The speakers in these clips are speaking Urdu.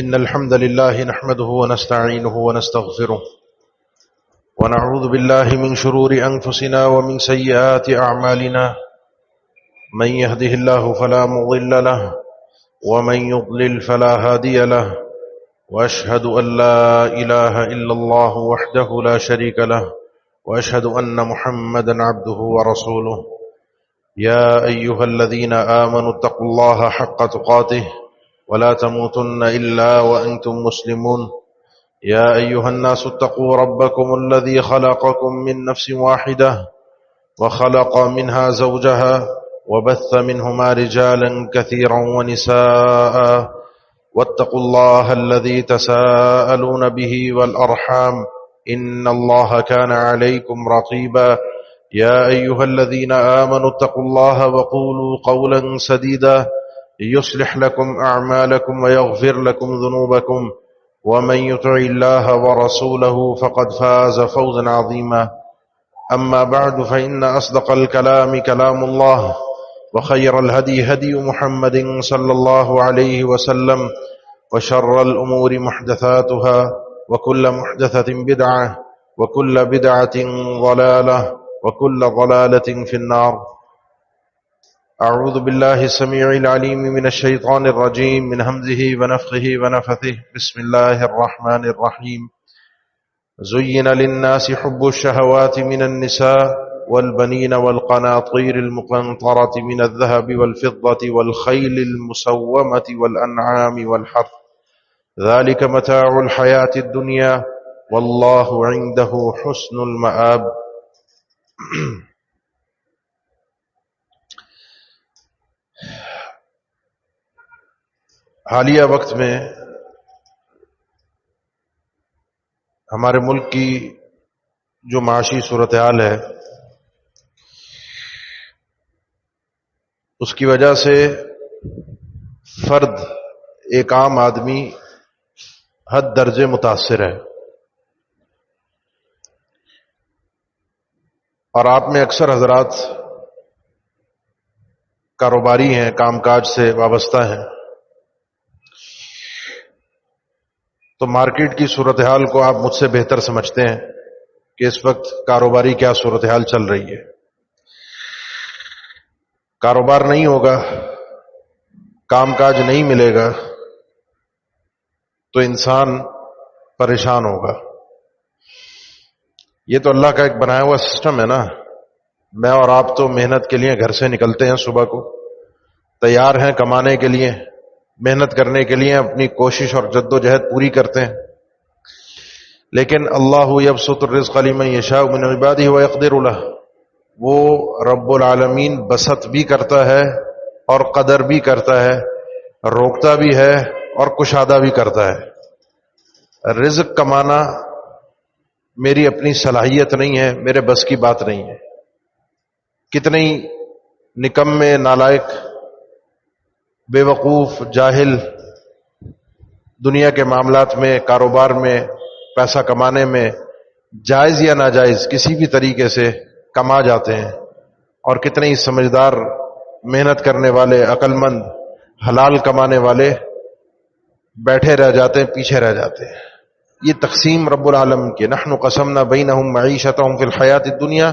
إن الحمد لله نحمده ونستعينه ونستغفره ونعوذ بالله من شرور أنفسنا ومن سيئات أعمالنا من يهده الله فلا مضل له ومن يضلل فلا هادي له وأشهد أن لا إله إلا الله وحده لا شريك له وأشهد أن محمدا عبده ورسوله يا أيها الذين آمنوا اتقوا الله حق تقاته ولا تموتن إلا وأنتم مسلمون يا أيها الناس اتقوا ربكم الذي خلقكم من نفس واحدة وخلق منها زوجها وبث منهما رجالا كثيرا ونساء واتقوا الله الذي تساءلون به والأرحام إن الله كان عليكم رقيبا يا أيها الذين آمنوا اتقوا الله وقولوا قولا سديدا يصلح لكم أعمالكم ويغفر لكم ذنوبكم ومن يطع الله ورسوله فقد فاز فوزا عظيما أما بعد فإن أصدق الكلام كلام الله وخير الهدي هدي محمد صلى الله عليه وسلم وشر الأمور محدثاتها وكل محدثة بدعة وكل بدعة ضلالة وكل ضلالة في النار. أعوذ بالله السميع العليم من الشيطان الرجيم من همزه ونفخه ونفثه. بسم الله الرحمن الرحيم. زين للناس حب الشهوات من النساء والبنين والقناطير المقنطرة من الذهب والفضة والخيل المسومة والأنعام والحرث ذلك متاع الحياة الدنيا والله عنده حسن المآب. حالیہ وقت میں ہمارے ملک کی جو معاشی صورتحال ہے اس کی وجہ سے فرد، ایک عام آدمی حد درجے متاثر ہے، اور آپ میں اکثر حضرات کاروباری ہیں، کام کاج سے وابستہ ہیں، تو مارکیٹ کی صورتحال کو آپ مجھ سے بہتر سمجھتے ہیں کہ اس وقت کاروباری کیا صورتحال چل رہی ہے۔ کاروبار نہیں ہوگا، کام کاج نہیں ملے گا تو انسان پریشان ہوگا۔ یہ تو اللہ کا ایک بنایا ہوا سسٹم ہے نا۔ میں اور آپ تو محنت کے لیے گھر سے نکلتے ہیں، صبح کو تیار ہیں کمانے کے لیے، محنت کرنے کے لیے اپنی کوشش اور جد و جہد پوری کرتے ہیں، لیکن اللہ یبسط الرزق لمن یشاء من عبادہ ویقدر لہ، وہ رب العالمین بسط بھی کرتا ہے اور قدر بھی کرتا ہے، روکتا بھی ہے اور کشادہ بھی کرتا ہے۔ رزق کمانا میری اپنی صلاحیت نہیں ہے، میرے بس کی بات نہیں ہے۔ کتنے نکمے، نالائق، بے وقوف، جاہل دنیا کے معاملات میں، کاروبار میں، پیسہ کمانے میں جائز یا ناجائز کسی بھی طریقے سے کما جاتے ہیں، اور کتنے ہی سمجھدار، محنت کرنے والے، عقل مند، حلال کمانے والے بیٹھے رہ جاتے ہیں، پیچھے رہ جاتے ہیں۔ یہ تقسیم رب العالم کی۔ نحن قسمنا بینہم معیشتہم فی الحیاۃ الدنیا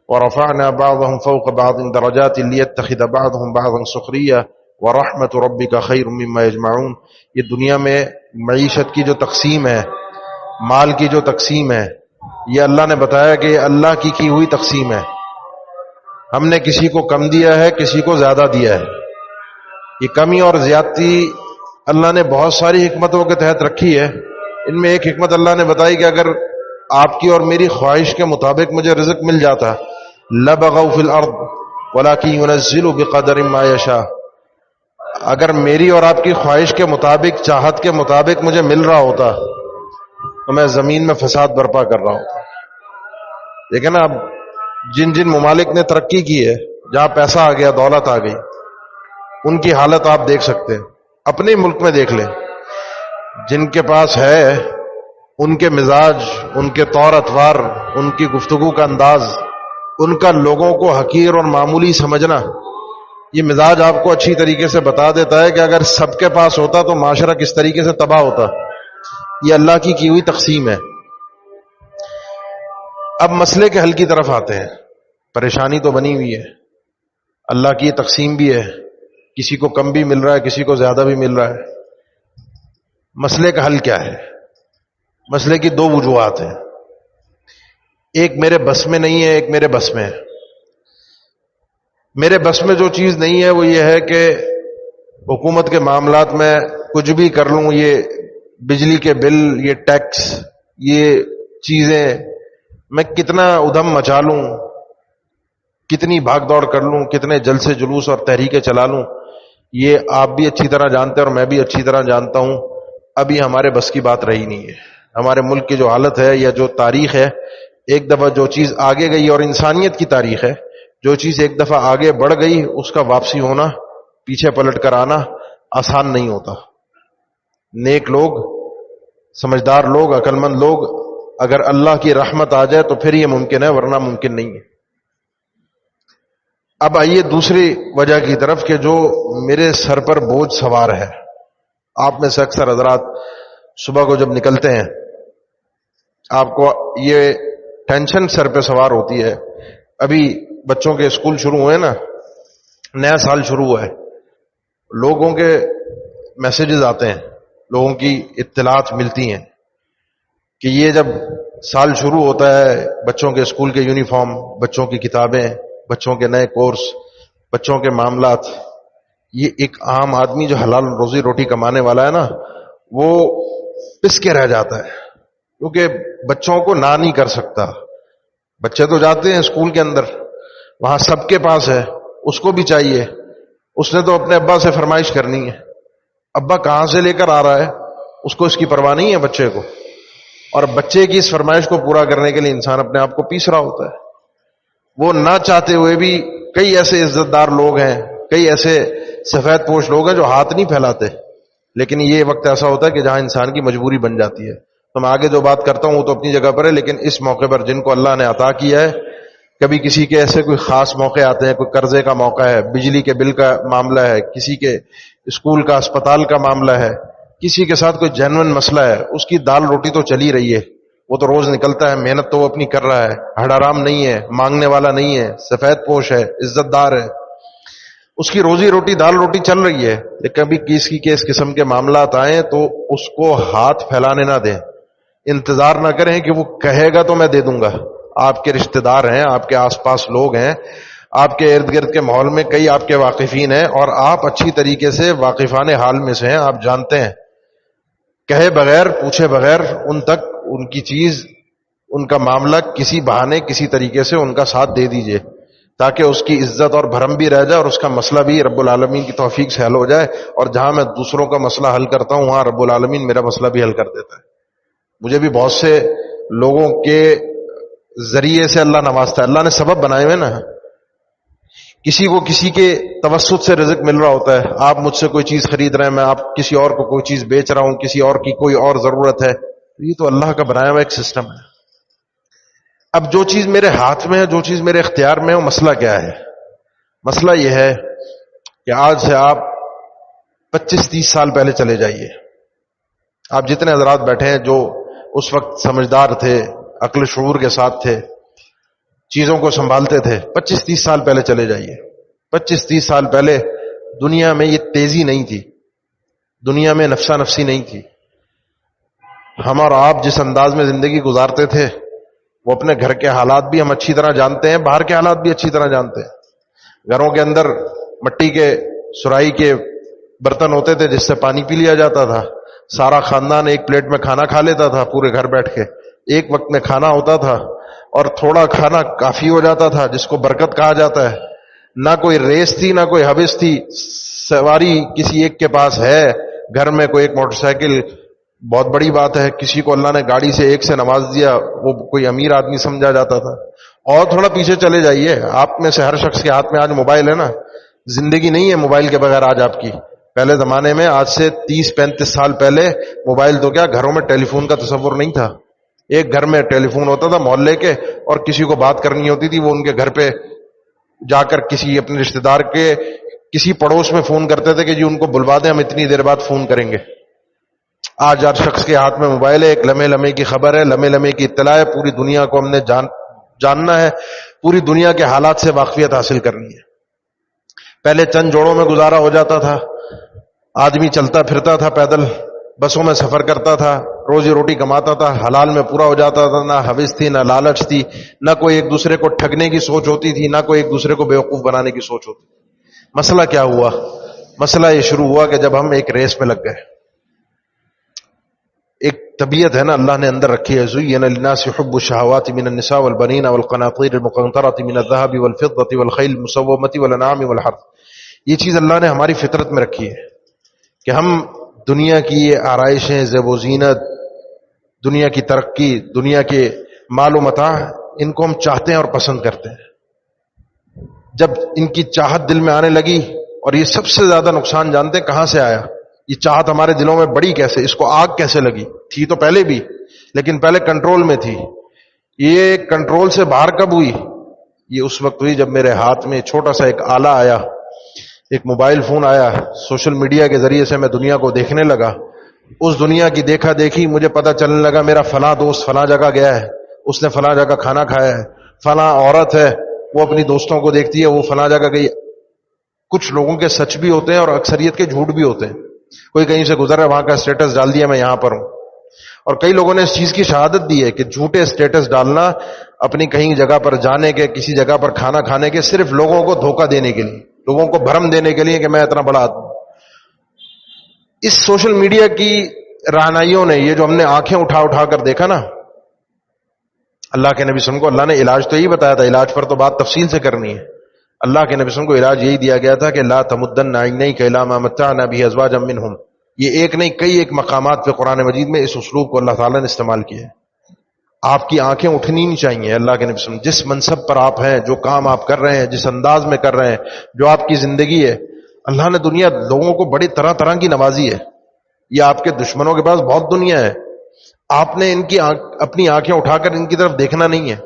ورفعنا بعضهم فوق بعض درجات لیتخذ بعضهم بعضا سخریہ وَرَحْمَةُ رَبِّكَ خَيْرٌ مِّمَّا يَجْمَعُونَ۔ یہ دنیا میں معیشت کی جو تقسیم ہے، مال کی جو تقسیم ہے، یہ اللہ نے بتایا کہ یہ اللہ کی ہوئی تقسیم ہے۔ ہم نے کسی کو کم دیا ہے، کسی کو زیادہ دیا ہے۔ یہ کمی اور زیادتی اللہ نے بہت ساری حکمتوں کے تحت رکھی ہے۔ ان میں ایک حکمت اللہ نے بتائی کہ اگر آپ کی اور میری خواہش کے مطابق مجھے رزق مل جاتا لَبَغَوْا فِي الْأَرْضِ وَلَكِنْ يُنَزِّلُ بِقَدَرٍ مَّا يَشَاءُ، اگر میری اور آپ کی خواہش کے مطابق، چاہت کے مطابق مجھے مل رہا ہوتا تو میں زمین میں فساد برپا کر رہا ہوتا۔ لیکن اب جن جن ممالک نے ترقی کی ہے، جہاں پیسہ آ گیا، دولت آ گئی، ان کی حالت آپ دیکھ سکتے ہیں، اپنے ملک میں دیکھ لیں۔ جن کے پاس ہے ان کے مزاج، ان کے طور اطوار، ان کی گفتگو کا انداز، ان کا لوگوں کو حقیر اور معمولی سمجھنا، یہ مزاج آپ کو اچھی طریقے سے بتا دیتا ہے کہ اگر سب کے پاس ہوتا تو معاشرہ کس طریقے سے تباہ ہوتا. یہ اللہ کی ہوئی تقسیم ہے. اب مسئلے کے حل کی طرف آتے ہیں. پریشانی تو بنی ہوئی ہے, اللہ کی تقسیم بھی ہے, کسی کو کم بھی مل رہا ہے, کسی کو زیادہ بھی مل رہا ہے. مسئلے کا حل کیا ہے؟ مسئلے کی دو وجوہات ہیں. ایک میرے بس میں نہیں ہے, ایک میرے بس میں ہے. میرے بس میں جو چیز نہیں ہے وہ یہ ہے کہ حکومت کے معاملات میں کچھ بھی کر لوں, یہ بجلی کے بل, یہ ٹیکس, یہ چیزیں میں کتنا ادھم مچا لوں, کتنی بھاگ دوڑ کر لوں, کتنے جلسے جلوس اور تحریکیں چلا لوں, یہ آپ بھی اچھی طرح جانتے ہیں اور میں بھی اچھی طرح جانتا ہوں. ابھی ہمارے بس کی بات رہی نہیں ہے. ہمارے ملک کی جو حالت ہے یا جو تاریخ ہے, ایک دفعہ جو چیز آگے گئی, اور انسانیت کی تاریخ ہے, جو چیز ایک دفعہ آگے بڑھ گئی اس کا واپسی ہونا, پیچھے پلٹ کر آنا آسان نہیں ہوتا. نیک لوگ, سمجھدار لوگ, عقل مند لوگ, اگر اللہ کی رحمت آ جائے تو پھر یہ ممکن ہے, ورنہ ممکن نہیں ہے. اب آئیے دوسری وجہ کی طرف کہ جو میرے سر پر بوجھ سوار ہے. آپ میں سے اکثر حضرات صبح کو جب نکلتے ہیں آپ کو یہ ٹینشن سر پہ سوار ہوتی ہے. ابھی بچوں کے اسکول شروع ہوئے نا, نیا سال شروع ہوا ہے, لوگوں کے میسیجز آتے ہیں, لوگوں کی اطلاعات ملتی ہیں کہ یہ جب سال شروع ہوتا ہے, بچوں کے اسکول کے یونیفارم, بچوں کی کتابیں, بچوں کے نئے کورس, بچوں کے معاملات, یہ ایک عام آدمی جو حلال روزی روٹی کمانے والا ہے نا, وہ پس کے رہ جاتا ہے, کیونکہ بچوں کو نہ نہیں کر سکتا. بچے تو جاتے ہیں اسکول کے اندر, وہاں سب کے پاس ہے, اس کو بھی چاہیے, اس نے تو اپنے ابا سے فرمائش کرنی ہے. ابا کہاں سے لے کر آ رہا ہے, اس کو اس کی پرواہ نہیں ہے بچے کو, اور بچے کی اس فرمائش کو پورا کرنے کے لیے انسان اپنے آپ کو پیس رہا ہوتا ہے. وہ نہ چاہتے ہوئے بھی کئی ایسے عزت دار لوگ ہیں, کئی ایسے سفید پوش لوگ ہیں جو ہاتھ نہیں پھیلاتے, لیکن یہ وقت ایسا ہوتا ہے کہ جہاں انسان کی مجبوری بن جاتی ہے. تو میں آگے جو بات کرتا ہوں وہ تو اپنی جگہ پر ہے, لیکن اس موقع پر جن کو اللہ نے عطا کیا ہے, کبھی کسی کے ایسے کوئی خاص موقع آتے ہیں, کوئی قرضے کا موقع ہے, بجلی کے بل کا معاملہ ہے, کسی کے اسکول کا, اسپتال کا معاملہ ہے, کسی کے ساتھ کوئی جینون مسئلہ ہے, اس کی دال روٹی تو چلی رہی ہے, وہ تو روز نکلتا ہے, محنت تو وہ اپنی کر رہا ہے, ہڑ حرام نہیں ہے, مانگنے والا نہیں ہے, سفید پوش ہے, عزت دار ہے, اس کی روزی روٹی دال روٹی چل رہی ہے. لیکن کبھی کسی کے اس قسم کے معاملات آئیں تو اس کو ہاتھ پھیلانے نہ دیں, انتظار نہ کریں کہ وہ کہے گا تو میں دے دوں گا. آپ کے رشتہ دار ہیں, آپ کے آس پاس لوگ ہیں, آپ کے ارد گرد کے ماحول میں کئی آپ کے واقفین ہیں, اور آپ اچھی طریقے سے واقفان حال میں سے ہیں, آپ جانتے ہیں. کہے بغیر, پوچھے بغیر ان تک ان کی چیز, ان کا معاملہ کسی بہانے کسی طریقے سے ان کا ساتھ دے دیجئے, تاکہ اس کی عزت اور بھرم بھی رہ جائے, اور اس کا مسئلہ بھی رب العالمین کی توفیق سے حل ہو جائے. اور جہاں میں دوسروں کا مسئلہ حل کرتا ہوں وہاں رب العالمین میرا مسئلہ بھی حل کر دیتا ہے. مجھے بھی بہت سے لوگوں کے ذریعے سے اللہ نوازتا ہے. اللہ نے سبب بنائے ہوئے نا, کسی کو کسی کے توسط سے رزق مل رہا ہوتا ہے. آپ مجھ سے کوئی چیز خرید رہے ہیں, میں آپ کسی اور کو کوئی چیز بیچ رہا ہوں, کسی اور کی کوئی اور ضرورت ہے, یہ تو اللہ کا بنایا ہوا ایک سسٹم ہے. اب جو چیز میرے ہاتھ میں ہے, جو چیز میرے اختیار میں ہے, وہ مسئلہ کیا ہے؟ مسئلہ یہ ہے کہ آج سے آپ 25-30 سال پہلے چلے جائیے. آپ جتنے حضرات بیٹھے ہیں جو اس وقت سمجھدار تھے, عقل شعور کے ساتھ تھے, چیزوں کو سنبھالتے تھے, 25-30 سال پہلے چلے جائیے. 25-30 سال پہلے دنیا میں یہ تیزی نہیں تھی, دنیا میں نفسا نفسی نہیں تھی. ہم اور آپ جس انداز میں زندگی گزارتے تھے وہ اپنے گھر کے حالات بھی ہم اچھی طرح جانتے ہیں, باہر کے حالات بھی اچھی طرح جانتے ہیں. گھروں کے اندر مٹی کے سرائی کے برتن ہوتے تھے جس سے پانی پی لیا جاتا تھا, سارا خاندان ایک پلیٹ میں کھانا کھا لیتا تھا, پورے گھر بیٹھ کے ایک وقت میں کھانا ہوتا تھا, اور تھوڑا کھانا کافی ہو جاتا تھا جس کو برکت کہا جاتا ہے. نہ کوئی ریس تھی, نہ کوئی حوث تھی, سواری کسی ایک کے پاس ہے, گھر میں کوئی ایک موٹر سائیکل بہت بڑی بات ہے, کسی کو اللہ نے گاڑی سے ایک سے نواز دیا وہ کوئی امیر آدمی سمجھا جاتا تھا. اور تھوڑا پیچھے چلے جائیے, آپ میں سے ہر شخص کے ہاتھ میں آج موبائل ہے نا, زندگی نہیں ہے موبائل کے بغیر آج آپ کی. پہلے زمانے میں آج سے 30-35 سال پہلے موبائل تو کیا, گھروں میں ٹیلی فون کا تصور نہیں تھا. ایک گھر میں ٹیلی فون ہوتا تھا محلے کے, اور کسی کو بات کرنی ہوتی تھی وہ ان کے گھر پہ جا کر کسی اپنے رشتہ دار کسی پڑوس میں فون کرتے تھے کہ جی ان کو بلوا دیں ہم اتنی دیر بعد فون کریں گے. آج ہر شخص کے ہاتھ میں موبائل ہے, ایک لمحے لمحے کی خبر ہے, لمحے لمحے کی اطلاع ہے, پوری دنیا کو ہم نے جاننا ہے, پوری دنیا کے حالات سے واقفیت حاصل کرنی ہے. پہلے چند جوڑوں میں گزارا ہو جاتا تھا, آدمی چلتا پھرتا تھا پیدل, بسوں میں سفر کرتا تھا, روزی روٹی کماتا تھا, حلال میں پورا ہو جاتا تھا, نہ حوث تھی نہ لالچ تھی, نہ کوئی ایک دوسرے کو ٹھگنے کی سوچ ہوتی تھی, نہ کوئی ایک دوسرے کو بیوقوف بنانے کی سوچ ہوتی. مسئلہ کیا ہوا؟ مسئلہ یہ شروع ہوا کہ جب ہم ایک ریس میں لگ گئے. ایک طبیعت ہے نا اللہ نے اندر رکھی ہے, زُيِّنَ لِلنَّاسِ حُبُّ الشَّهَوَاتِ مِنَ النِّسَاءِ وَالْبَنِينَ وَالْقَنَاطِيرِ الْمُقَنطَرَةِ مِنَ الذَّهَبِ وَالْفِضَّةِ وَالْخَيْلِ الْمُسَوَّمَةِ وَالْأَنْعَامِ وَالْحَرْثِ. یہ چیز اللہ نے ہماری فطرت میں رکھی ہے کہ ہم دنیا کی یہ آرائشیں, زیب و زینت, دنیا کی ترقی, دنیا کے مال و متاع, ان کو ہم چاہتے ہیں اور پسند کرتے ہیں. جب ان کی چاہت دل میں آنے لگی, اور یہ سب سے زیادہ نقصان جانتے ہیں کہاں سے آیا, یہ چاہت ہمارے دلوں میں بڑی کیسے, اس کو آگ کیسے لگی؟ تھی تو پہلے بھی, لیکن پہلے کنٹرول میں تھی. یہ کنٹرول سے باہر کب ہوئی؟ یہ اس وقت ہوئی جب میرے ہاتھ میں چھوٹا سا ایک آلہ آیا, ایک موبائل فون آیا, سوشل میڈیا کے ذریعے سے میں دنیا کو دیکھنے لگا. اس دنیا کی دیکھا دیکھی مجھے پتہ چلنے لگا میرا فلاں دوست فلاں جگہ گیا ہے, اس نے فلاں جگہ کھانا کھایا ہے, فلاں عورت ہے وہ اپنی دوستوں کو دیکھتی ہے وہ فلاں جگہ گئی. کچھ لوگوں کے سچ بھی ہوتے ہیں اور اکثریت کے جھوٹ بھی ہوتے ہیں. کوئی کہیں سے گزر رہا ہے, وہاں کا اسٹیٹس ڈال دیا میں یہاں پر ہوں. اور کئی لوگوں نے اس چیز کی شہادت دی ہے کہ جھوٹے اسٹیٹس ڈالنا اپنی کہیں جگہ پر جانے کے, کسی جگہ پر کھانا کھانے کے, صرف لوگوں کو دھوکہ دینے کے لیے, لوگوں کو بھرم دینے کے لیے کہ میں اتنا بڑا آدمی. اس سوشل میڈیا کی رہنائیوں نے, یہ جو ہم نے آنکھیں اٹھا اٹھا کر دیکھا نا, اللہ کے نبی صلی اللہ علیہ وسلم کو اللہ نے علاج تو یہی بتایا تھا, علاج پر تو بات تفصیل سے کرنی ہے. اللہ کے نبی صلی اللہ علیہ وسلم کو علاج یہی دیا گیا تھا کہ لا تمدن عینیک الی ما متعنا به ازواجا منهم. یہ ایک نہیں کئی ایک مقامات پہ قرآن مجید میں اس اسلوب کو اللہ تعالیٰ نے استعمال کیا ہے. آپ کی آنکھیں اٹھنی نہیں چاہیے. اللہ کے نبی صلی اللہ علیہ وسلم جس منصب پر آپ ہیں, جو کام آپ کر رہے ہیں, جس انداز میں کر رہے ہیں, جو آپ کی زندگی ہے, اللہ نے دنیا لوگوں کو بڑی طرح طرح کی نوازی ہے. یہ آپ کے دشمنوں کے پاس بہت دنیا ہے, آپ نے ان کی اپنی آنکھیں اٹھا کر ان کی طرف دیکھنا نہیں ہے.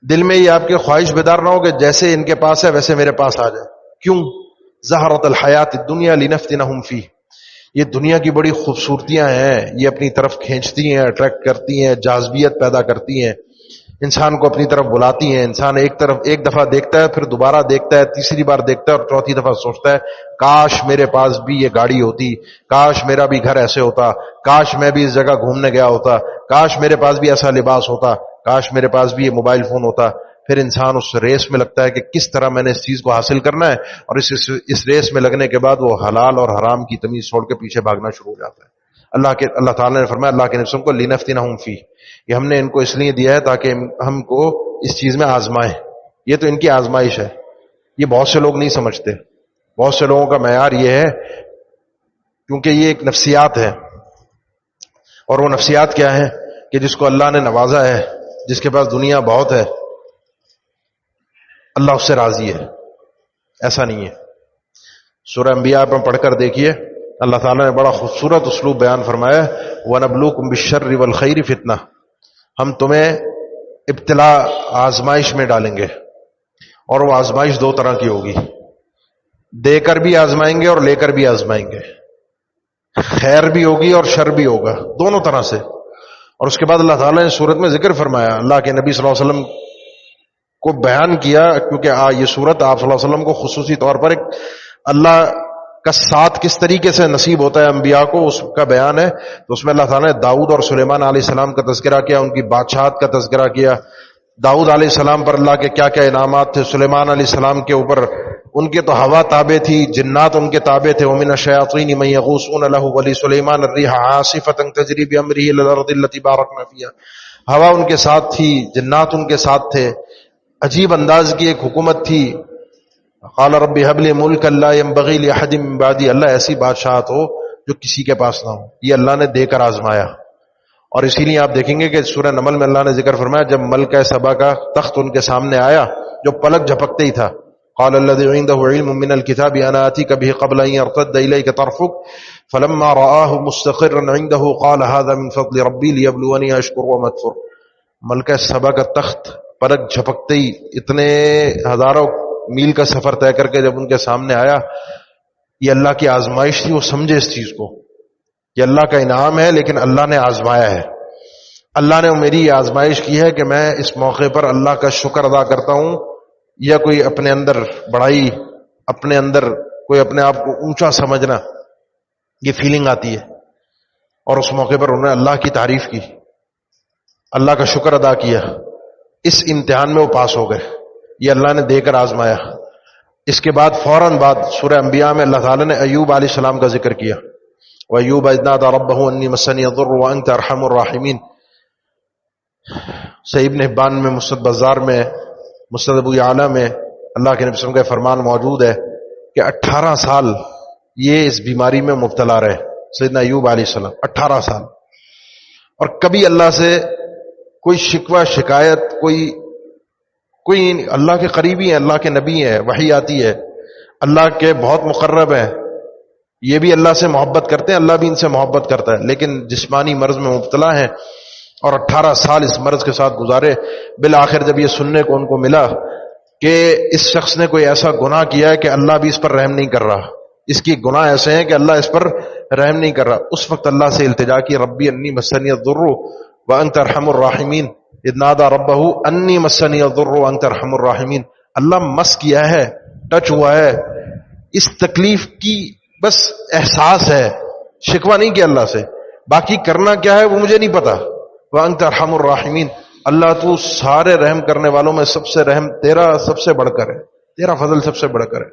دل میں یہ آپ کی خواہش بیدار نہ ہو کہ جیسے ان کے پاس ہے ویسے میرے پاس آ جائے. کیوں؟ زہرۃ الحیات الدنیا لنفتنہم فیہ. یہ دنیا کی بڑی خوبصورتیاں ہیں, یہ اپنی طرف کھینچتی ہیں, اٹریکٹ کرتی ہیں, جاذبیت پیدا کرتی ہیں, انسان کو اپنی طرف بلاتی ہیں. انسان ایک دفعہ دیکھتا ہے, پھر دوبارہ دیکھتا ہے, تیسری بار دیکھتا ہے, اور چوتھی دفعہ سوچتا ہے کاش میرے پاس بھی یہ گاڑی ہوتی, کاش میرا بھی گھر ایسے ہوتا, کاش میں بھی اس جگہ گھومنے گیا ہوتا, کاش میرے پاس بھی ایسا لباس ہوتا, کاش میرے پاس بھی یہ موبائل فون ہوتا. پھر انسان اس ریس میں لگتا ہے کہ کس طرح میں نے اس چیز کو حاصل کرنا ہے, اور اس ریس میں لگنے کے بعد وہ حلال اور حرام کی تمیز چھوڑ کے پیچھے بھاگنا شروع ہو جاتا ہے. اللہ تعالیٰ نے فرمایا اللہ کے نبی کو لنفتنہم فیہ, یہ ہم نے ان کو اس لیے دیا ہے تاکہ ہم کو اس چیز میں آزمائیں. یہ تو ان کی آزمائش ہے. یہ بہت سے لوگ نہیں سمجھتے. بہت سے لوگوں کا معیار یہ ہے, کیونکہ یہ ایک نفسیات ہے, اور وہ نفسیات کیا ہے کہ جس کو اللہ نے نوازا ہے, جس کے پاس دنیا بہت ہے, اللہ اس سے راضی ہے. ایسا نہیں ہے. سورہ انبیاء پر پڑھ کر دیکھیے, اللہ تعالیٰ نے بڑا خوبصورت اسلوب بیان فرمایا, وَنَبْلُوكُمْ بِالشَّرِّ وَالْخَيْرِ فِتْنَةً. ہم تمہیں ابتلا آزمائش میں ڈالیں گے, اور وہ آزمائش دو طرح کی ہوگی, دے کر بھی آزمائیں گے اور لے کر بھی آزمائیں گے. خیر بھی ہوگی اور شر بھی ہوگا, دونوں طرح سے. اور اس کے بعد اللہ تعالیٰ نے سورت میں ذکر فرمایا, اللہ کے نبی صلی اللہ علیہ وسلم کو بیان کیا, کیونکہ یہ سورت آپ صلی اللہ علیہ وسلم کو خصوصی طور پر ایک اللہ کا ساتھ کس طریقے سے نصیب ہوتا ہے انبیاء کو, اس کا بیان ہے. تو اس میں اللہ تعالیٰ نے داؤد اور سلیمان علیہ السلام کا تذکرہ کیا, ان کی بادشاہت کا تذکرہ کیا. داؤد علیہ السلام پر اللہ کے کیا کیا انعامات تھے, سلیمان علیہ السلام کے اوپر ان کے تو ہوا تابع تھی, جنات ان کے تابع تھے. ومن الشیاطین من یغوصون له ولسلیمان الريح عاصفة تجری بامرہ الى الارض التي بارکنا فیہا. ہوا ان کے ساتھ تھی, جنات ان کے ساتھ تھے, عجیب انداز کی ایک حکومت تھی. قال رب هب لي ملكا لا ينبغي لاحد من بعدي. اللہ ایسی بادشاہت ہو جو کسی کے پاس نہ ہو. یہ اللہ نے دے کر آزمایا. اور اسی لیے آپ دیکھیں گے کہ سورہ نمل میں اللہ نے ذکر فرمایا, جب ملکہ سبا کا تخت ان کے سامنے آیا جو پلک جھپکتے ہی تھا, قال الذي عنده علم من الكتاب انا اتيك به قبل ان يرتد اليك طرفك فلما رآه مستقرا عنده قال هذا من فضل ربي ليبلوني اشكر وما اكفر. ملکہ سبا کا تخت پلک جھپکتے ہی اتنے ہزاروں میل کا سفر طے کر کے جب ان کے سامنے آیا یہ اللہ کی آزمائش تھی، وہ سمجھے اس چیز کو کہ اللہ کا انعام ہے لیکن اللہ نے آزمایا ہے. اللہ نے میری آزمائش کی ہے کہ میں اس موقع پر اللہ کا شکر ادا کرتا ہوں یا کوئی اپنے اندر بڑائی، اپنے اندر کوئی اپنے آپ کو اونچا سمجھنا، یہ فیلنگ آتی ہے. اور اس موقع پر انہوں نے اللہ کی تعریف کی، اللہ کا شکر ادا کیا. اس امتحان میں وہ پاس ہو گئے، یہ اللہ نے دے کر آزمایا. اس کے بعد فوراً بعد سورہ انبیاء میں اللہ تعالیٰ نے ایوب علیہ السلام کا ذکر کیا. وَأَيُّوبَ إِذْ نَادَىٰ رَبَّهُ أَنِّي مَسَّنِيَ الضُّرُّ وَأَنتَ أَرْحَمُ الرَّاحِمِينَ. صحیح ابن حبان میں، مسند بزار میں، مسند ابو یعلا میں اللہ کے نبی صلی اللہ علیہ وسلم کا فرمان موجود ہے کہ 18 سال یہ اس بیماری میں مبتلا رہے سیدنا ایوب علیہ السلام. 18 سال. اور کبھی اللہ سے کوئی شکوہ شکایت، کوئی اللہ کے قریبی ہیں، اللہ کے نبی ہیں، وحی آتی ہے، اللہ کے بہت مقرب ہیں، یہ بھی اللہ سے محبت کرتے ہیں، اللہ بھی ان سے محبت کرتا ہے، لیکن جسمانی مرض میں مبتلا ہیں اور 18 سال اس مرض کے ساتھ گزارے. بالآخر جب یہ سننے کو ان کو ملا کہ اس شخص نے کوئی ایسا گناہ کیا ہے کہ اللہ بھی اس پر رحم نہیں کر رہا، اس کی گناہ ایسے ہیں کہ اللہ اس پر رحم نہیں کر رہا، اس وقت اللہ سے التجا کی، ربی انی مسنی الضر وانت ارحم الراحمین. اذ نادى ربه انی مسنی الضر وانت ارحم الراحمین. اللہ مس کیا ہے، ٹچ ہوا ہے، اس تکلیف کی بس احساس ہے، شکوہ نہیں کیا اللہ سے، باقی کرنا کیا ہے وہ مجھے نہیں پتا. وانت ارحم الراحمین. اللہ تو سارے رحم کرنے والوں میں سب سے رحم تیرا سب سے بڑھ کر ہے، تیرا فضل سب سے بڑھ کر ہے.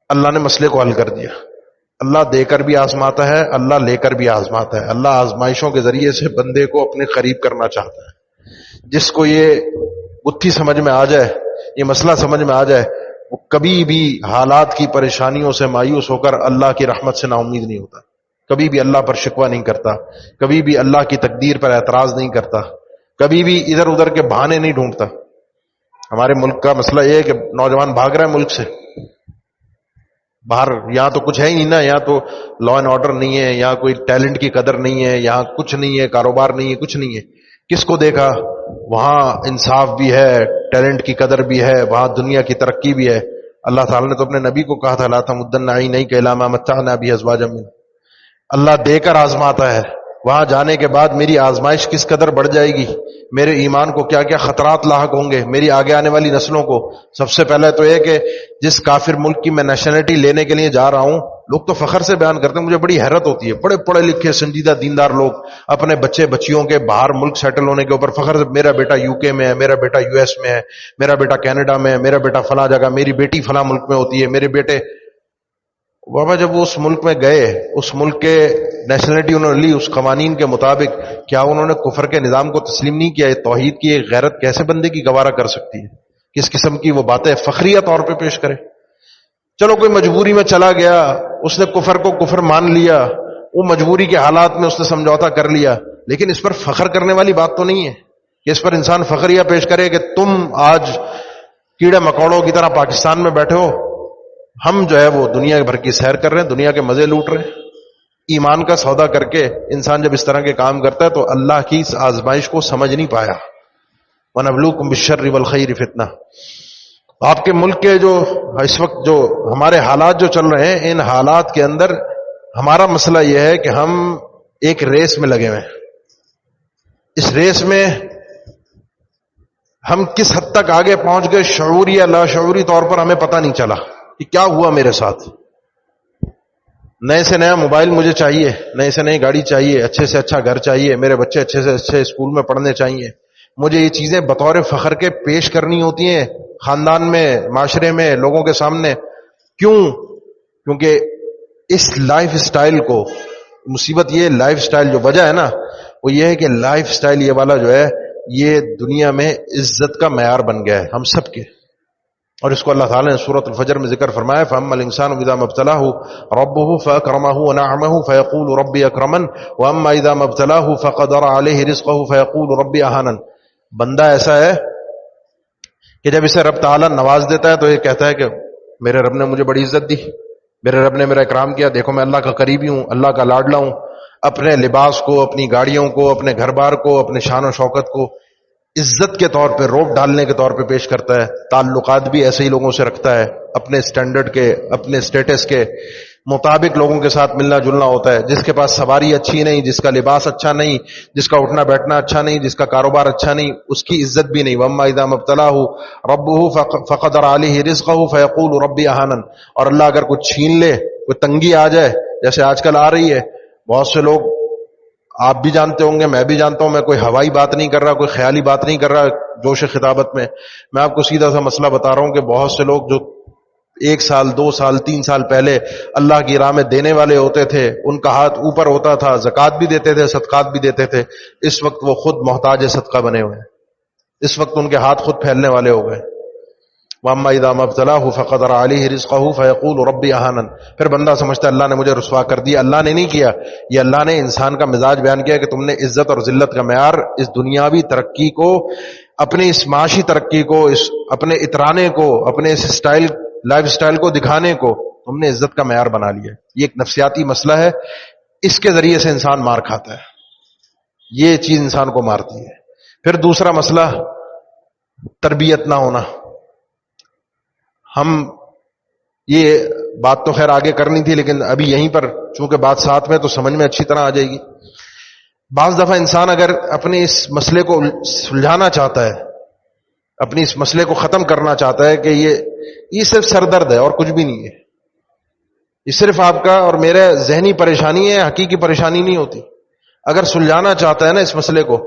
اللہ نے مسئلے کو حل کر دیا. اللہ دے کر بھی آزماتا ہے، اللہ لے کر بھی آزماتا ہے. اللہ آزمائشوں کے ذریعے سے بندے کو اپنے قریب کرنا چاہتا ہے. جس کو یہ گتھی سمجھ میں آ جائے، یہ مسئلہ سمجھ میں آ جائے، وہ کبھی بھی حالات کی پریشانیوں سے مایوس ہو کر اللہ کی رحمت سے نا امید نہیں ہوتا، کبھی بھی اللہ پر شکوہ نہیں کرتا، کبھی بھی اللہ کی تقدیر پر اعتراض نہیں کرتا، کبھی بھی ادھر ادھر کے بہانے نہیں ڈھونڈتا. ہمارے ملک کا مسئلہ یہ ہے کہ نوجوان بھاگ رہا ہے ملک سے باہر. یہاں تو کچھ ہے ہی نہیں نا، یہاں تو لا اینڈ آرڈر نہیں ہے، یہاں کوئی ٹیلنٹ کی قدر نہیں ہے، یہاں کچھ نہیں ہے، کاروبار نہیں ہے، کچھ نہیں ہے. کس کو دیکھا؟ وہاں انصاف بھی ہے، ٹیلنٹ کی قدر بھی ہے، وہاں دنیا کی ترقی بھی ہے. اللہ تعالیٰ نے تو اپنے نبی کو کہا تھا لا تمدن عینیک الی ما متعنا بہ ازواجا منہم. اللہ دے کر آزماتا ہے. وہاں جانے کے بعد میری آزمائش کس قدر بڑھ جائے گی، میرے ایمان کو کیا کیا خطرات لاحق ہوں گے، میری آگے آنے والی نسلوں کو. سب سے پہلے تو یہ کہ جس کافر ملک کی میں نیشنلٹی لینے کے لیے جا رہا ہوں، لوگ تو فخر سے بیان کرتے ہیں، مجھے بڑی حیرت ہوتی ہے. بڑے پڑھے لکھے سنجیدہ دیندار لوگ اپنے بچے بچیوں کے باہر ملک سیٹل ہونے کے اوپر فخر سے، میرا بیٹا یو کے میں ہے، میرا بیٹا یو ایس میں ہے، میرا بیٹا کینیڈا میں ہے، میرا بیٹا فلاں جگہ، میری بیٹی فلاں ملک میں ہوتی ہے، میرے بیٹے. بابا جب وہ اس ملک میں گئے، اس ملک کے نیشنلٹی انہوں نے لی، اس قوانین کے مطابق کیا انہوں نے کفر کے نظام کو تسلیم نہیں کیا؟ توحید کی ایک غیرت کیسے بندے کی گوارا کر سکتی ہے؟ کس قسم کی وہ باتیں فخریہ طور پہ پیش کرے. چلو کوئی مجبوری میں چلا گیا، اس نے کفر کو کفر مان لیا، وہ مجبوری کے حالات میں اس نے سمجھوتا کر لیا، لیکن اس پر فخر کرنے والی بات تو نہیں ہے کہ اس پر انسان فخریہ پیش کرے کہ تم آج کیڑے مکوڑوں کی طرح پاکستان میں بیٹھے ہو، ہم جو ہے وہ دنیا بھر کی سیر کر رہے ہیں، دنیا کے مزے لوٹ رہے ہیں. ایمان کا سودا کر کے انسان جب اس طرح کے کام کرتا ہے تو اللہ کی اس آزمائش کو سمجھ نہیں پایا. وَنَبْلُوكُمْ بِالشَّرِّ وَالْخَيْرِ فِتْنَةً. آپ کے ملک کے جو اس وقت جو ہمارے حالات جو چل رہے ہیں، ان حالات کے اندر ہمارا مسئلہ یہ ہے کہ ہم ایک ریس میں لگے ہوئے ہیں. اس ریس میں ہم کس حد تک آگے پہنچ گئے شعوری یا لاشعوری طور پر ہمیں پتہ نہیں چلا کہ کیا ہوا میرے ساتھ. نئے سے نیا موبائل مجھے چاہیے، نئے سے نئی گاڑی چاہیے، اچھے سے اچھا گھر چاہیے، میرے بچے اچھے سے اچھے اسکول میں پڑھنے چاہیے. مجھے یہ چیزیں بطور فخر کے پیش کرنی ہوتی ہیں خاندان میں، معاشرے میں، لوگوں کے سامنے. کیوں؟ کیونکہ اس لائف سٹائل کو، مصیبت یہ لائف سٹائل جو وجہ ہے نا، وہ یہ ہے کہ لائف سٹائل یہ والا جو ہے یہ دنیا میں عزت کا معیار بن گیا ہے ہم سب کے. اور اس کو اللہ تعالیٰ نے سورۃ الفجر میں ذکر فرمایا فَأَمَّا الْإِنسَانُ إِذَا مَا ابْتَلَاهُ رَبُّهُ فَأَكْرَمَهُ وَنَعَمَهُ فَيَقُولُ رَبِّي أَكْرَمَنِ وَأَمَّا إِذَا مَا ابْتَلَاهُ فَقَدَرَ عَلَيْهِ رِزْقَهُ فَيَقُولُ رَبِّي أَهَانَنِ. بندہ ایسا ہے کہ جب اسے رب تعالیٰ نواز دیتا ہے تو یہ کہتا ہے کہ میرے رب نے مجھے بڑی عزت دی، میرے رب نے میرا اکرام کیا، دیکھو میں اللہ کا قریبی ہوں، اللہ کا لاڈلا ہوں. اپنے لباس کو، اپنی گاڑیوں کو، اپنے گھر بار کو، اپنے شان و شوکت کو عزت کے طور پہ، روب ڈالنے کے طور پہ پیش کرتا ہے. تعلقات بھی ایسے ہی لوگوں سے رکھتا ہے، اپنے سٹینڈرڈ کے، اپنے سٹیٹس کے مطابق لوگوں کے ساتھ ملنا جلنا ہوتا ہے. جس کے پاس سواری اچھی نہیں، جس کا لباس اچھا نہیں، جس کا اٹھنا بیٹھنا اچھا نہیں، جس کا کاروبار اچھا نہیں، اس کی عزت بھی نہیں. وَأَمَّا إِذَا مَا ابْتَلَاهُ رَبُّهُ فَقَدَرَ عَلَيْهِ رِزْقَهُ فَيَقُولُ رَبِّي أَهَانَنِ. اور اللہ اگر کچھ چھین لے، کوئی تنگی آ جائے، جیسے آج کل آ رہی ہے، بہت سے لوگ، آپ بھی جانتے ہوں گے، میں بھی جانتا ہوں، میں کوئی ہوائی بات نہیں کر رہا، کوئی خیالی بات نہیں کر رہا جوش خطابت میں آپ کو سیدھا سا مسئلہ بتا رہا ہوں کہ بہت سے لوگ جو 1 سال 2 سال 3 سال پہلے اللہ کی راہ میں دینے والے ہوتے تھے، ان کا ہاتھ اوپر ہوتا تھا، زکوٰۃ بھی دیتے تھے، صدقات بھی دیتے تھے، اس وقت وہ خود محتاج صدقہ بنے ہوئے ہیں. اس وقت ان کے ہاتھ خود پھیلنے والے ہو گئے. وَأَمَّا إِذَا مَا ابْتَلَاهُ فَقَدَرَ عَلَيْهِ رِزْقَهُ فَيَقُولُ رَبِّي أَهَانَنِ. پھر بندہ سمجھتا ہے اللہ نے مجھے رسوا کر دیا. اللہ نے نہیں کیا، یہ اللہ نے انسان کا مزاج بیان کیا کہ تم نے عزت اور ذلت کا معیار اس دنیاوی ترقی کو، اپنے اس معاشی ترقی کو، اس اپنے اترانے کو، اپنے اس لائف سٹائل کو دکھانے کو تم نے عزت کا معیار بنا لیا. یہ ایک نفسیاتی مسئلہ ہے، اس کے ذریعے سے انسان مار کھاتا ہے، یہ چیز انسان کو مارتی ہے. پھر دوسرا مسئلہ تربیت نہ ہونا. ہم یہ بات تو خیر آگے کرنی تھی، لیکن ابھی یہیں پر چونکہ بات ساتھ میں تو سمجھ میں اچھی طرح آ جائے گی. بعض دفعہ انسان اگر اپنے اس مسئلے کو سلجھانا چاہتا ہے، اپنی اس مسئلے کو ختم کرنا چاہتا ہے کہ یہ صرف سر درد ہے اور کچھ بھی نہیں ہے، یہ صرف آپ کا اور میرا ذہنی پریشانی ہے، حقیقی پریشانی نہیں ہوتی. اگر سلجھانا چاہتا ہے نا اس مسئلے کو،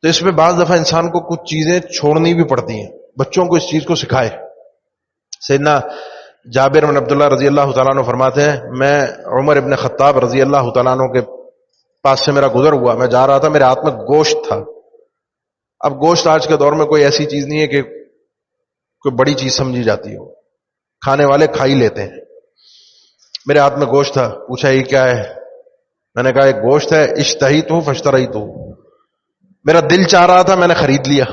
تو اس میں بعض دفعہ انسان کو کچھ چیزیں چھوڑنی بھی پڑتی ہیں. بچوں کو اس چیز کو سکھائے. سیدنا جابر بن عبداللہ رضی اللہ تعالیٰ عنہ فرماتے ہیں، میں عمر ابن خطاب رضی اللہ تعالیٰ عنہ کے پاس سے میرا گزر ہوا، میں جا رہا تھا، میرے ہاتھ میں گوشت تھا. اب گوشت آج کے دور میں کوئی ایسی چیز نہیں ہے کہ کوئی بڑی چیز سمجھی جاتی ہو، کھانے والے کھا ہی لیتے ہیں. میرے ہاتھ میں گوشت تھا، پوچھا یہ کیا ہے؟ میں نے کہا ایک گوشت ہے، اشتہیت فاشتریت. میرا دل چاہ رہا تھا، میں نے خرید لیا.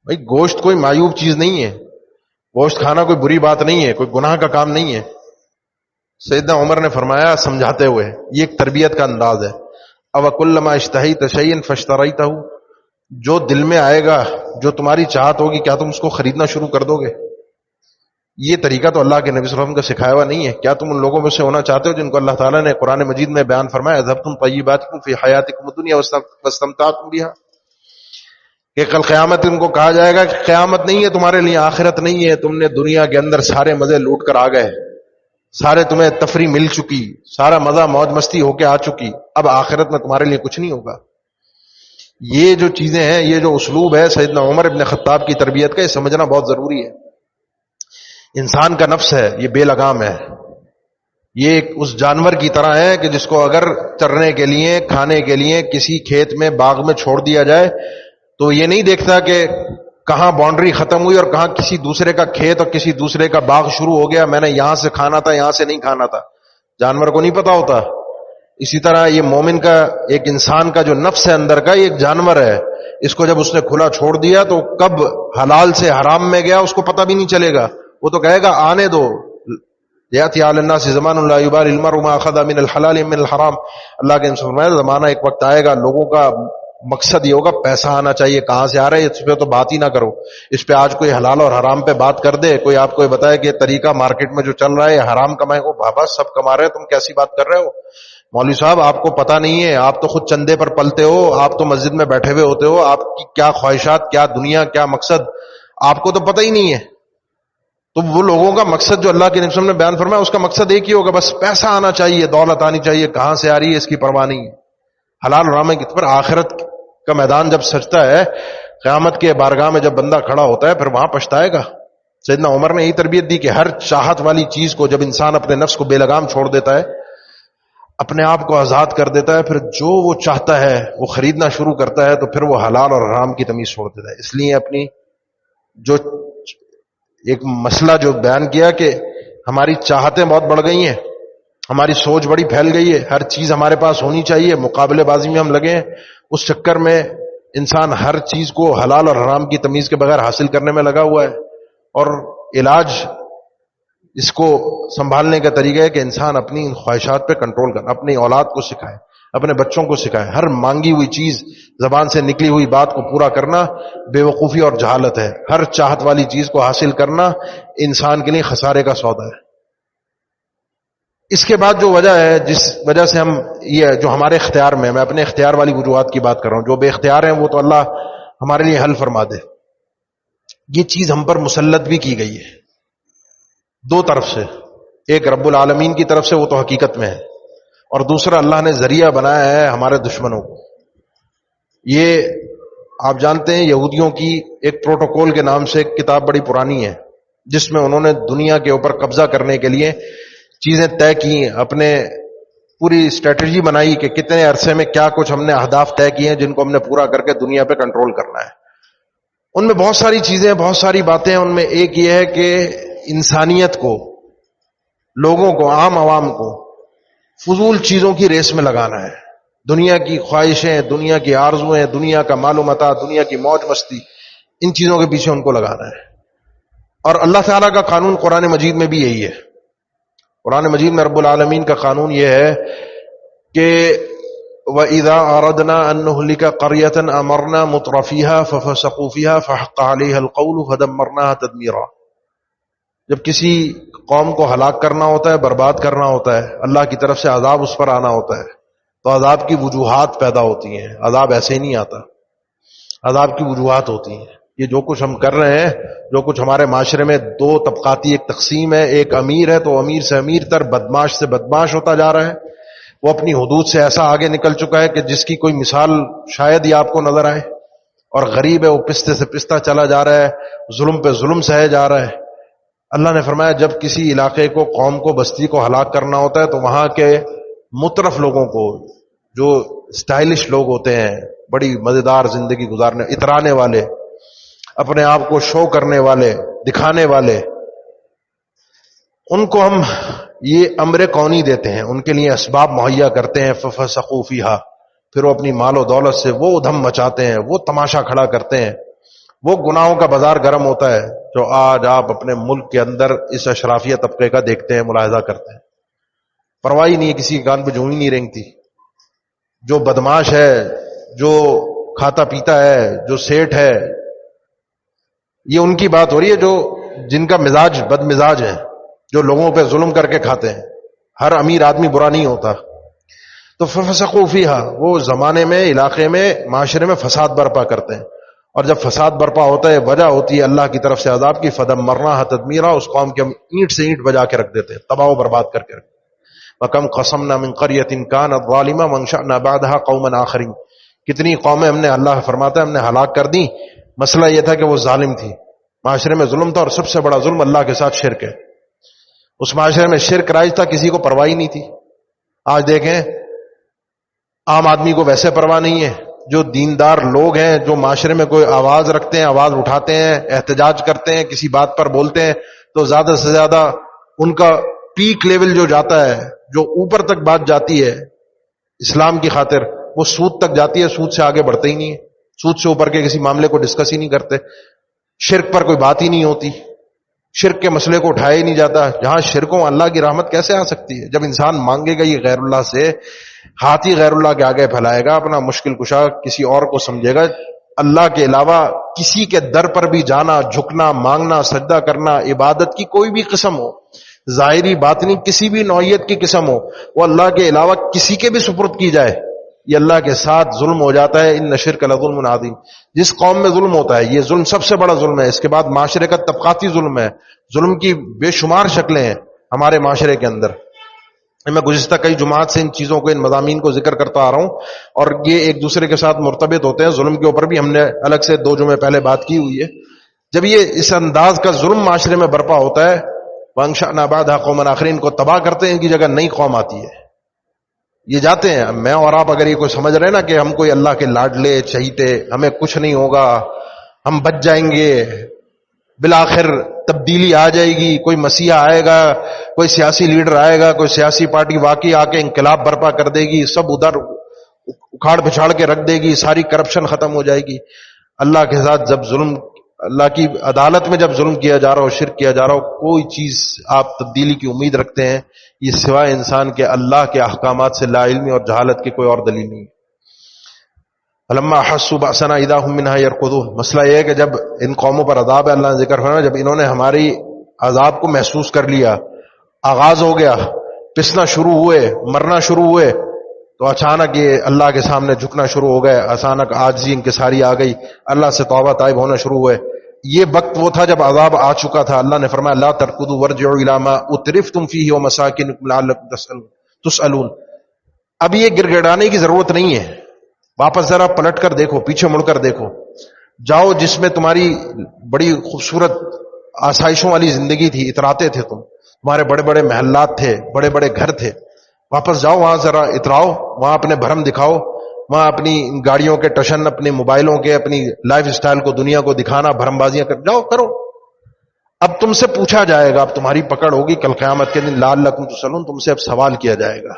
بھائی گوشت کوئی معیوب چیز نہیں ہے، گوشت کھانا کوئی بری بات نہیں ہے، کوئی گناہ کا کام نہیں ہے. سیدنا عمر نے فرمایا سمجھاتے ہوئے، یہ ایک تربیت کا انداز ہے. او کلما اشتہیت شیئا فاشتریتہ، جو دل میں آئے گا، جو تمہاری چاہت ہوگی، کیا تم اس کو خریدنا شروع کر دو گے؟ یہ طریقہ تو اللہ کے نبی صلی اللہ علیہ وسلم کا سکھایا ہوا نہیں ہے. کیا تم ان لوگوں میں سے ہونا چاہتے ہو جن کو اللہ تعالیٰ نے قرآن مجید میں بیان فرمایا اذھبتم طیباتکم فی حیاتکم الدنیا واستمتعتم بها، کہ کل قیامت ان کو کہا جائے گا کہ قیامت نہیں ہے تمہارے لیے، آخرت نہیں ہے، تم نے دنیا کے اندر سارے مزے لوٹ کر آ گئے، سارے تمہیں تفریح مل چکی، سارا مزہ موج مستی ہو کے آ چکی، اب آخرت میں تمہارے لیے کچھ نہیں ہوگا. یہ جو چیزیں ہیں، یہ جو اسلوب ہے سیدنا عمر ابن خطاب کی تربیت کا، یہ سمجھنا بہت ضروری ہے. انسان کا نفس ہے، یہ بے لگام ہے، یہ ایک اس جانور کی طرح ہے کہ جس کو اگر چرنے کے لیے، کھانے کے لیے کسی کھیت میں، باغ میں چھوڑ دیا جائے تو یہ نہیں دیکھتا کہ کہاں باؤنڈری ختم ہوئی اور کہاں کسی دوسرے کا کھیت اور کسی دوسرے کا باغ شروع ہو گیا، میں نے یہاں سے کھانا تھا، یہاں سے نہیں کھانا تھا. جانور کو نہیں پتا ہوتا. اسی طرح یہ مومن کا، ایک انسان کا جو نفس ہے اندر کا، یہ ایک جانور ہے. اس کو جب اس نے کھلا چھوڑ دیا تو کب حلال سے حرام میں گیا اس کو پتہ بھی نہیں چلے گا. وہ تو کہے گا آنے دو. یاتی علی الناس زمان لا یبالی المرء ما اخذ من الحلال من الحرام. اللہ کے فرمایا زمانہ ایک وقت آئے گا، لوگوں کا مقصد یہ ہوگا پیسہ آنا چاہیے، کہاں سے آ رہا ہے اس پہ تو بات ہی نہ کرو. اس پہ آج کوئی حلال اور حرام پہ بات کر دے، کوئی آپ کو بتائے کہ طریقہ مارکیٹ میں جو چل رہا ہے حرام کمائے، وہ بابا سب کما رہے ہیں، تم کیسی بات کر رہے ہو؟ مولوی صاحب آپ کو پتہ نہیں ہے، آپ تو خود چندے پر پلتے ہو، آپ تو مسجد میں بیٹھے ہوئے ہوتے ہو، آپ کی کیا خواہشات، کیا دنیا، کیا مقصد آپ کو تو پتہ ہی نہیں ہے. تو وہ لوگوں کا مقصد جو اللہ کے نبی صلی اللہ علیہ وسلم نے بیان فرمایا، اس کا مقصد ایک ہی ہوگا، بس پیسہ آنا چاہیے، دولت آنی چاہیے، کہاں سے آ رہی ہے اس کی پرواہ نہیں ہے. حلال حرام کی پر آخرت کا میدان جب سجتا ہے، قیامت کے بارگاہ میں جب بندہ کھڑا ہوتا ہے، پھر وہاں پچھتائے گا. سیدنا عمر نے یہی تربیت دی کہ ہر چاہت والی چیز کو جب انسان اپنے نفس کو بے لگام چھوڑ دیتا ہے، اپنے آپ کو آزاد کر دیتا ہے، پھر جو وہ چاہتا ہے وہ خریدنا شروع کرتا ہے، تو پھر وہ حلال اور حرام کی تمیز چھوڑ دیتا ہے. اس لیے اپنی جو ایک مسئلہ جو بیان کیا کہ ہماری چاہتیں بہت بڑھ گئی ہیں، ہماری سوچ بڑی پھیل گئی ہے، ہر چیز ہمارے پاس ہونی چاہیے، مقابلے بازی میں ہم لگے ہیں. اس چکر میں انسان ہر چیز کو حلال اور حرام کی تمیز کے بغیر حاصل کرنے میں لگا ہوا ہے. اور علاج اس کو سنبھالنے کا طریقہ ہے کہ انسان اپنی خواہشات پہ کنٹرول کرنا، اپنی اولاد کو سکھائے، اپنے بچوں کو سکھائیں. ہر مانگی ہوئی چیز، زبان سے نکلی ہوئی بات کو پورا کرنا بے وقوفی اور جہالت ہے. ہر چاہت والی چیز کو حاصل کرنا انسان کے لیے خسارے کا سودا ہے. اس کے بعد جو وجہ ہے جس وجہ سے ہم یہ جو ہمارے اختیار میں اپنے اختیار والی وجوہات کی بات کر رہا ہوں، جو بے اختیار ہیں وہ تو اللہ ہمارے لیے حل فرما دے. یہ چیز ہم پر مسلط بھی کی گئی ہے دو طرف سے. ایک رب العالمین کی طرف سے، وہ تو حقیقت میں ہے، اور دوسرا اللہ نے ذریعہ بنایا ہے ہمارے دشمنوں کو. یہ آپ جانتے ہیں یہودیوں کی ایک پروٹوکول کے نام سے ایک کتاب بڑی پرانی ہے، جس میں انہوں نے دنیا کے اوپر قبضہ کرنے کے لیے چیزیں طے کی، اپنے پوری اسٹریٹجی بنائی کہ کتنے عرصے میں کیا کچھ ہم نے اہداف طے کیے ہیں جن کو ہم نے پورا کر کے دنیا پہ کنٹرول کرنا ہے. ان میں بہت ساری چیزیں، بہت ساری باتیں ہیں. ان میں ایک یہ ہے کہ انسانیت کو، لوگوں کو، عام عوام کو فضول چیزوں کی ریس میں لگانا ہے. دنیا کی خواہشیں، دنیا کی آرزویں، دنیا کا مال و متاع، دنیا کی موج مستی، ان چیزوں کے پیچھے ان کو لگانا ہے. اور اللہ تعالیٰ کا قانون قرآن مجید میں بھی یہی ہے. قرآن مجید میں رب العالمین کا قانون یہ ہے کہ وَإِذَا أَرَدْنَا أَن نُهْلِكَ قَرْيَةً أَمَرْنَا مُتْرَفِيهَا فَفَسَقُوا فِيهَا فَحَقَّ عَلَيْهَا الْقَوْلُ فَدَمَّرْنَاهَا تَدْمِيرًا. جب کسی قوم کو ہلاک کرنا ہوتا ہے، برباد کرنا ہوتا ہے، اللہ کی طرف سے عذاب اس پر آنا ہوتا ہے، تو عذاب کی وجوہات پیدا ہوتی ہیں. عذاب ایسے ہی نہیں آتا، عذاب کی وجوہات ہوتی ہیں. یہ جو کچھ ہم کر رہے ہیں، جو کچھ ہمارے معاشرے میں دو طبقاتی ایک تقسیم ہے، ایک امیر ہے تو امیر سے امیر تر، بدماش سے بدماش ہوتا جا رہا ہے. وہ اپنی حدود سے ایسا آگے نکل چکا ہے کہ جس کی کوئی مثال شاید ہی آپ کو نظر آئے. اور غریب ہے وہ پستے سے پستہ چلا جا رہا ہے، ظلم پہ ظلم سہے جا رہا ہے. اللہ نے فرمایا جب کسی علاقے کو، قوم کو، بستی کو ہلاک کرنا ہوتا ہے تو وہاں کے مترف لوگوں کو، جو سٹائلش لوگ ہوتے ہیں، بڑی مزیدار زندگی گزارنے، اترانے والے، اپنے آپ کو شو کرنے والے، دکھانے والے، ان کو ہم یہ امر کونی دیتے ہیں، ان کے لیے اسباب مہیا کرتے ہیں. فَفَسَقُوا فِيهَا، پھر وہ اپنی مال و دولت سے وہ ادھم مچاتے ہیں، وہ تماشا کھڑا کرتے ہیں. وہ گناہوں کا بازار گرم ہوتا ہے جو آج آپ اپنے ملک کے اندر اس اشرافیہ طبقے کا دیکھتے ہیں، ملاحظہ کرتے ہیں. پرواہ نہیں ہے، کسی کان پہ جوں ہی نہیں رینگتی. جو بدماش ہے، جو کھاتا پیتا ہے، جو سیٹ ہے، یہ ان کی بات ہو رہی ہے جو جن کا مزاج بد مزاج ہے، جو لوگوں پہ ظلم کر کے کھاتے ہیں. ہر امیر آدمی برا نہیں ہوتا. تو فَفَسَقُوا فِيهَا، وہ زمانے میں، علاقے میں، معاشرے میں فساد برپا کرتے ہیں. اور جب فساد برپا ہوتا ہے، وجہ ہوتی ہے اللہ کی طرف سے عذاب کی. فَدَمَّرْنَاهَا تَدْمِيرًا، اس قوم کے ہم اینٹ سے اینٹ بجا کے رکھ دیتے ہیں، تباہ و برباد کر کے رکھ دیتے ہیں. وَكَمْ قَصَمْنَا مِنْ قَرْيَةٍ كَانَتْ ظَالِمَةً وَأَنشَأْنَا بَعْدَهَا قَوْمًا آخَرِينَ. کتنی قومیں ہم نے، اللہ فرماتا ہے، ہم نے ہلاک کر دی. مسئلہ یہ تھا کہ وہ ظالم تھی، معاشرے میں ظلم تھا، اور سب سے بڑا ظلم اللہ کے ساتھ شرک ہے. اس معاشرے میں شرک رائج تھا، کسی کو پرواہ نہیں تھی. آج دیکھیں عام آدمی کو ویسے پرواہ نہیں ہے. جو دیندار لوگ ہیں، جو معاشرے میں کوئی آواز رکھتے ہیں، آواز اٹھاتے ہیں، احتجاج کرتے ہیں، کسی بات پر بولتے ہیں، تو زیادہ سے زیادہ ان کا پیک لیول جو جاتا ہے، جو اوپر تک بات جاتی ہے اسلام کی خاطر، وہ سود تک جاتی ہے. سود سے آگے بڑھتے ہی نہیں ہے، سود سے اوپر کے کسی معاملے کو ڈسکس ہی نہیں کرتے. شرک پر کوئی بات ہی نہیں ہوتی، شرک کے مسئلے کو اٹھایا ہی نہیں جاتا. جہاں شرکوں اللہ کی رحمت کیسے آ سکتی ہے؟ جب انسان مانگے گا یہ غیر اللہ سے، ہاتھ ہی غیر اللہ کے آگے پھیلائے گا، اپنا مشکل کشا کسی اور کو سمجھے گا. اللہ کے علاوہ کسی کے در پر بھی جانا، جھکنا، مانگنا، سجدہ کرنا، عبادت کی کوئی بھی قسم ہو، ظاہری باطنی کسی بھی نوعیت کی قسم ہو، وہ اللہ کے علاوہ کسی کے بھی سپرد کی جائے، یہ اللہ کے ساتھ ظلم ہو جاتا ہے. ان الشرک لظلم عظیم. جس قوم میں ظلم ہوتا ہے، یہ ظلم سب سے بڑا ظلم ہے. اس کے بعد معاشرے کا طبقاتی ظلم ہے. ظلم کی بے شمار شکلیں ہیں ہمارے معاشرے کے اندر. میں گزشتہ کئی جماعت سے ان چیزوں کو، ان مضامین کو ذکر کرتا آ رہا ہوں، اور یہ ایک دوسرے کے ساتھ مرتبط ہوتے ہیں. ظلم کے اوپر بھی ہم نے الگ سے 2 جمعے پہلے بات کی ہوئی ہے. جب یہ اس انداز کا ظلم معاشرے میں برپا ہوتا ہے، وَأَنشَأْنَا بَعْدَهَا قَوْمًا آخَرِينَ، کو تباہ کرتے ہیں، ان کی جگہ نئی قوم آتی ہے. یہ جاتے ہیں. میں اور آپ اگر یہ کوئی سمجھ رہے ہیں نا کہ ہم کوئی اللہ کے لاڈلے چہیتے، ہمیں کچھ نہیں ہوگا، ہم بچ جائیں گے، بالآخر تبدیلی آ جائے گی، کوئی مسیحا آئے گا، کوئی سیاسی لیڈر آئے گا، کوئی سیاسی پارٹی واقعی آ کے انقلاب برپا کر دے گی، سب ادھر اکھاڑ پچھاڑ کے رکھ دے گی، ساری کرپشن ختم ہو جائے گی. اللہ کے ساتھ جب ظلم اللہ کی عدالت میں جب ظلم کیا جا رہا ہو، شرک کیا جا رہا ہو، کوئی چیز آپ تبدیلی کی امید رکھتے ہیں، یہ سوائے انسان کے اللہ کے احکامات سے لا علمی اور جہالت کی کوئی اور دلیل نہیں. فلما حسوا بأسنا اذا هم منها يركضون. مسئلہ یہ ہے کہ جب ان قوموں پر عذاب ہے، اللہ نے ذکر فرمایا، جب انہوں نے ہماری عذاب کو محسوس کر لیا، آغاز ہو گیا، پسنا شروع ہوئے، مرنا شروع ہوئے، تو اچانک یہ اللہ کے سامنے جھکنا شروع ہو گئے، اچانک عاجزی انکساری آ گئی، اللہ سے توبہ طائب ہونا شروع ہوئے. یہ وقت وہ تھا جب عذاب آ چکا تھا. اللہ نے فرمایا لا ترکضوا وارجعوا الی ما اترفتم فیہ ومساکنکم لعلکم تسألون. اب یہ گڑگڑانے کی ضرورت نہیں ہے، واپس ذرا پلٹ کر دیکھو، پیچھے مڑ کر دیکھو، جاؤ جس میں تمہاری بڑی خوبصورت آسائشوں والی زندگی تھی، اتراتے تھے تمہارے بڑے بڑے محلات تھے، بڑے بڑے گھر تھے، واپس جاؤ وہاں ذرا اتراؤ، وہاں اپنے بھرم دکھاؤ، وہاں اپنی گاڑیوں کے ٹشن، اپنے موبائلوں کے، اپنی لائف سٹائل کو دنیا کو دکھانا، بھرم بازیاں کر جاؤ کرو. اب تم سے پوچھا جائے گا، اب تمہاری پکڑ ہوگی کل قیامت کے دن، لعلکم تسألون، تم سے اب سوال کیا جائے گا.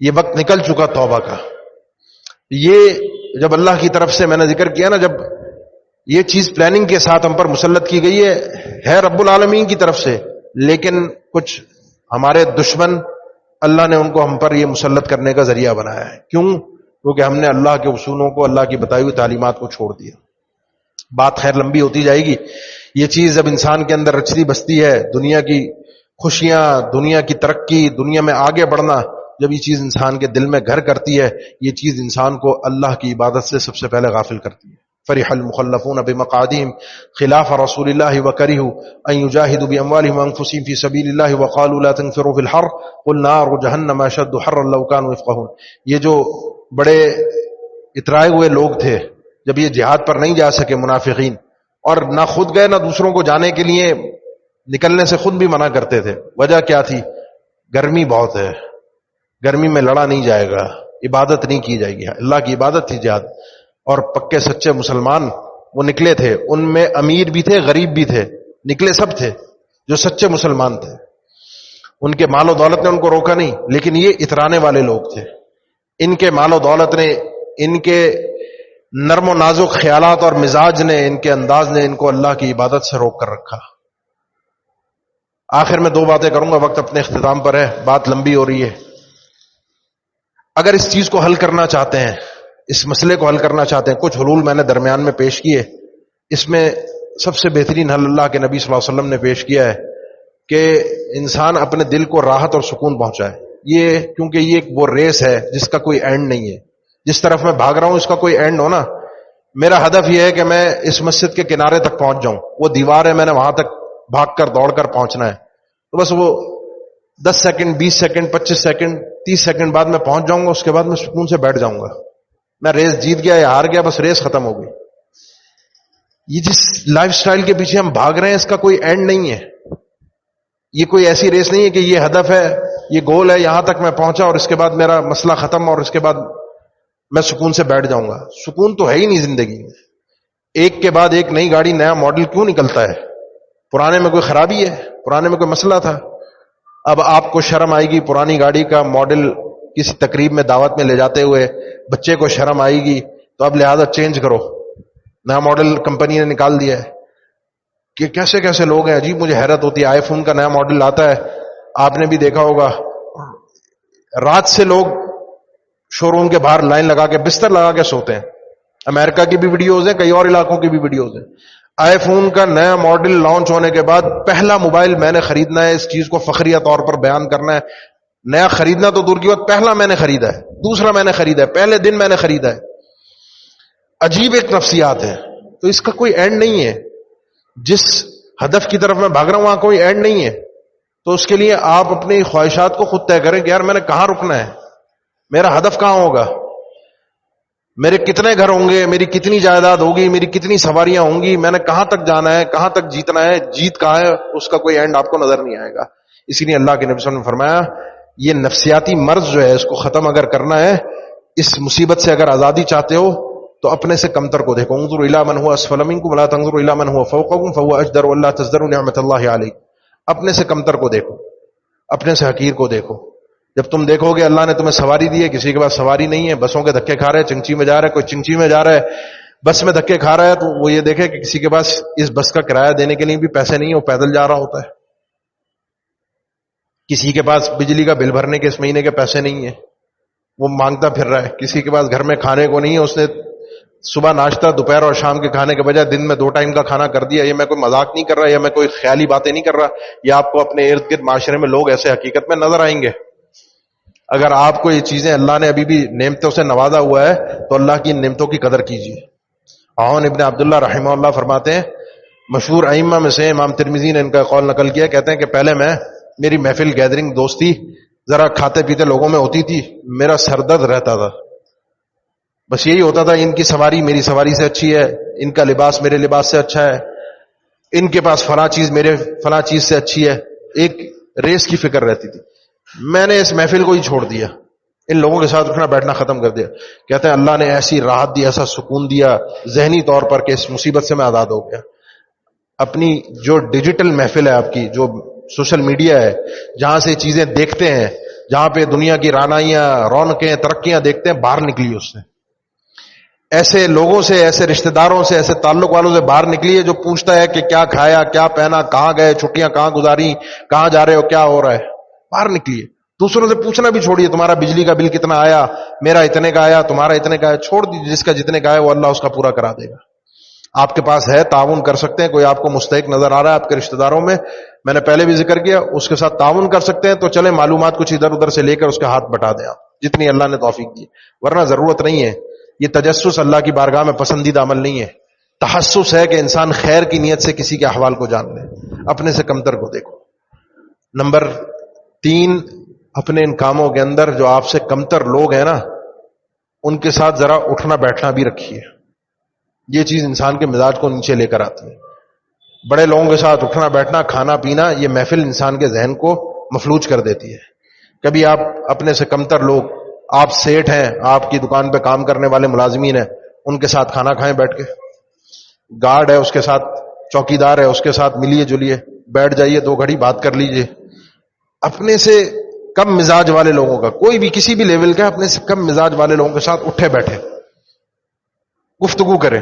یہ وقت نکل چکا توبہ کا. یہ جب اللہ کی طرف سے میں نے ذکر کیا نا، جب یہ چیز پلاننگ کے ساتھ ہم پر مسلط کی گئی ہے رب العالمین کی طرف سے، لیکن کچھ ہمارے دشمن، اللہ نے ان کو ہم پر یہ مسلط کرنے کا ذریعہ بنایا ہے. کیوں؟ کیونکہ ہم نے اللہ کے اصولوں کو، اللہ کی بتائی ہوئی تعلیمات کو چھوڑ دیا. بات خیر لمبی ہوتی جائے گی. یہ چیز جب انسان کے اندر رچتی بستی ہے، دنیا کی خوشیاں، دنیا کی ترقی، دنیا میں آگے بڑھنا، جب یہ چیز انسان کے دل میں گھر کرتی ہے، یہ چیز انسان کو اللہ کی عبادت سے سب سے پہلے غافل کرتی ہے. فرح المخلفون بمقعدهم خلاف رسول الله وكرهوا ان يجاهدوا باموالهم وانفسهم في سبيل الله وقالوا لا تنفروا في الحر قل نار جهنم اشد حرا لو كانوا يفقهون. یہ جو بڑے اترائے ہوئے لوگ تھے، جب یہ جہاد پر نہیں جا سکے منافقین، اور نہ خود گئے نہ دوسروں کو جانے کے لیے نکلنے سے خود بھی منع کرتے تھے. وجہ کیا تھی؟ گرمی بہت ہے، گرمی میں لڑا نہیں جائے گا، عبادت نہیں کی جائے گی. اللہ کی عبادت تھی جہاد. اور پکے سچے مسلمان وہ نکلے تھے، ان میں امیر بھی تھے، غریب بھی تھے، نکلے سب تھے جو سچے مسلمان تھے. ان کے مال و دولت نے ان کو روکا نہیں، لیکن یہ اترانے والے لوگ تھے. ان کے مال و دولت نے، ان کے نرم و نازک خیالات اور مزاج نے، ان کے انداز نے ان کو اللہ کی عبادت سے روک کر رکھا. آخر میں دو باتیں کروں گا، وقت اپنے اختتام پر ہے، بات لمبی ہو رہی ہے. اگر اس چیز کو حل کرنا چاہتے ہیں، اس مسئلے کو حل کرنا چاہتے ہیں، کچھ حلول میں نے درمیان میں پیش کیے. اس میں سب سے بہترین حل اللہ کے نبی صلی اللہ علیہ وسلم نے پیش کیا ہے کہ انسان اپنے دل کو راحت اور سکون پہنچائے. یہ کیونکہ یہ ایک وہ ریس ہے جس کا کوئی اینڈ نہیں ہے. جس طرف میں بھاگ رہا ہوں اس کا کوئی اینڈ ہو نا. میرا ہدف یہ ہے کہ میں اس مسجد کے کنارے تک پہنچ جاؤں، وہ دیوار ہے، میں نے وہاں تک بھاگ کر دوڑ کر پہنچنا ہے. تو بس وہ 10 سیکنڈ، 20 سیکنڈ، 25 سیکنڈ، 30 سیکنڈ بعد میں پہنچ جاؤں گا. اس کے بعد میں سکون سے بیٹھ جاؤں گا. میں ریس جیت گیا یا ہار گیا، بس ریس ختم ہو گئی. یہ جس لائف سٹائل کے پیچھے ہم بھاگ رہے ہیں اس کا کوئی اینڈ نہیں ہے. یہ کوئی ایسی ریس نہیں ہے کہ یہ ہدف ہے، یہ گول ہے، یہاں تک میں پہنچا اور اس کے بعد میرا مسئلہ ختم اور اس کے بعد میں سکون سے بیٹھ جاؤں گا. سکون تو ہے ہی نہیں زندگی میں. ایک کے بعد ایک نئی گاڑی، نیا ماڈل کیوں نکلتا ہے؟ پرانے میں کوئی خرابی ہے؟ پرانے میں کوئی مسئلہ تھا؟ اب آپ کو شرم آئے گی پرانی گاڑی کا ماڈل کسی تقریب میں، دعوت میں لے جاتے ہوئے، بچے کو شرم آئے گی، تو اب لہذا چینج کرو، نیا ماڈل کمپنی نے نکال دیا ہے. کہ کیسے کیسے لوگ ہیں، عجیب مجھے حیرت ہوتی ہے. آئی فون کا نیا ماڈل آتا ہے، آپ نے بھی دیکھا ہوگا، رات سے لوگ شو روم کے باہر لائن لگا کے بستر لگا کے سوتے ہیں. امریکہ کی بھی ویڈیوز ہیں، کئی اور علاقوں کی بھی ویڈیوز ہیں. آئی فون کا نیا ماڈل لانچ ہونے کے بعد پہلا موبائل میں نے خریدنا ہے، اس چیز کو فخریہ طور پر بیان کرنا ہے. نیا خریدنا تو دور کی بات، پہلا میں نے خریدا ہے، دوسرا میں نے خریدا ہے، پہلے دن میں نے خریدا ہے. عجیب ایک نفسیات ہے. تو اس کا کوئی اینڈ نہیں ہے. جس ہدف کی طرف میں بھاگ رہا ہوں وہاں کوئی اینڈ نہیں ہے. تو اس کے لیے آپ اپنی خواہشات کو خود طے کریں کہ یار میں نے کہاں رکنا ہے، میرا ہدف کہاں ہوگا، میرے کتنے گھر ہوں گے، میری کتنی جائیداد ہوگی، میری کتنی سواریاں ہوں گی، میں نے کہاں تک جانا ہے، کہاں تک جیتنا ہے، جیت کہاں ہے، اس کا کوئی اینڈ آپ کو نظر نہیں آئے گا. اسی لیے اللہ کے نبی صلی اللہ علیہ وسلم نے فرمایا یہ نفسیاتی مرض جو ہے اس کو ختم اگر کرنا ہے، اس مصیبت سے اگر آزادی چاہتے ہو تو اپنے سے کمتر کو دیکھو. انظروا الی من هو اسفل منکم ولا تنظروا الی من هو فوقکم فهو اجدر ولا تزدروا نعمت اللہ علیکم. اپنے سے کمتر کو دیکھو، اپنے سے حقیر کو دیکھو. جب تم دیکھو گے اللہ نے تمہیں سواری دی ہے، کسی کے پاس سواری نہیں ہے، بسوں کے دھکے کھا رہے، چنچی میں جا رہا ہے، کوئی چنچی میں جا رہا ہے، بس میں دھکے کھا رہا ہے تو وہ یہ دیکھے کہ کسی کے پاس اس بس کا کرایہ دینے کے لیے بھی پیسے نہیں ہے، وہ پیدل جا رہا ہوتا ہے. کسی کے پاس بجلی کا بل بھرنے کے اس مہینے کے پیسے نہیں ہیں، وہ مانگتا پھر رہا ہے. کسی کے پاس گھر میں کھانے کو نہیں ہے، اس نے صبح ناشتہ دوپہر اور شام کے کھانے کے بجائے دن میں 2 ٹائم کا کھانا کر دیا. یہ میں کوئی مذاق نہیں کر رہا، یا میں کوئی خیالی باتیں نہیں کر رہا. یہ آپ کو اپنے ارد گرد معاشرے میں لوگ ایسے حقیقت میں نظر آئیں گے. اگر آپ کو یہ چیزیں اللہ نے ابھی بھی نعمتوں سے نوازا ہوا ہے تو اللہ کی نعمتوں کی قدر کیجیے. عون ابن عبداللہ رحمہ اللہ فرماتے ہیں، مشہور ائمہ میں سے امام ترمذی نے ان کا قول نقل کیا، کہتے ہیں کہ پہلے میری محفل گیدرنگ دوستی ذرا کھاتے پیتے لوگوں میں ہوتی تھی، میرا سر درد رہتا تھا. بس یہی ہوتا تھا، ان کی سواری میری سواری سے اچھی ہے، ان کا لباس میرے لباس سے اچھا ہے، ان کے پاس فلاں چیز میرے فلاں چیز سے اچھی ہے. ایک ریس کی فکر رہتی تھی. میں نے اس محفل کو ہی چھوڑ دیا، ان لوگوں کے ساتھ اٹھنا بیٹھنا ختم کر دیا. کہتے ہیں اللہ نے ایسی راحت دی، ایسا سکون دیا ذہنی طور پر کہ اس مصیبت سے میں آزاد ہو گیا. اپنی جو ڈیجیٹل محفل ہے، آپ کی جو سوشل میڈیا ہے، جہاں سے چیزیں دیکھتے ہیں، جہاں پہ دنیا کی رانائیاں رونقیں ترقیاں دیکھتے ہیں، باہر نکلیے اس سے. ایسے لوگوں سے، ایسے رشتہ داروں سے، ایسے تعلق والوں سے باہر نکلیے جو پوچھتا ہے کہ کیا کھایا، کیا پہنا، کہاں گئے، چھٹیاں کہاں گزاری، کہاں جا رہے ہو، کیا ہو رہا ہے. باہر نکلیے. دوسروں سے پوچھنا بھی چھوڑیے، تمہارا بجلی کا بل کتنا آیا، میرا اتنے کا آیا، تمہارا اتنے کا آیا. چھوڑ دیجیے، جس کا جتنے کا آیا وہ اللہ اس کا پورا کرا دے گا. آپ کے پاس ہے، تعاون کر سکتے ہیں. کوئی آپ کو مستحق نظر آ رہا ہے آپ کے رشتہ داروں میں، میں نے پہلے بھی ذکر کیا، اس کے ساتھ تعاون کر سکتے ہیں تو چلیں معلومات کچھ ادھر ادھر سے لے کر اس کا ہاتھ بٹا دیں آپ، جتنی اللہ نے توفیق دی. ورنہ ضرورت نہیں ہے. یہ تجسس اللہ کی بارگاہ میں پسندیدہ عمل نہیں ہے. تحسس ہے کہ انسان خیر کی نیت سے کسی کے احوال کو جان لے. اپنے سے کمتر کو دیکھو. نمبر 3، اپنے ان کاموں کے اندر جو آپ سے کمتر لوگ ہیں نا، ان کے ساتھ ذرا اٹھنا بیٹھنا بھی رکھیے. یہ چیز انسان کے مزاج کو نیچے لے کر آتی ہے. بڑے لوگوں کے ساتھ اٹھنا بیٹھنا، کھانا پینا، یہ محفل انسان کے ذہن کو مفلوج کر دیتی ہے. کبھی آپ اپنے سے کمتر لوگ، آپ سیٹ ہیں، آپ کی دکان پہ کام کرنے والے ملازمین ہیں، ان کے ساتھ کھانا کھائیں بیٹھ کے. گارڈ ہے اس کے ساتھ، چوکیدار ہے اس کے ساتھ ملیے جلیے، بیٹھ جائیے 2 گھڑی بات کر لیجئے. اپنے سے کم مزاج والے لوگوں کا، کوئی بھی کسی بھی لیول کا، اپنے سے کم مزاج والے لوگوں کے ساتھ اٹھے بیٹھے گفتگو کریں.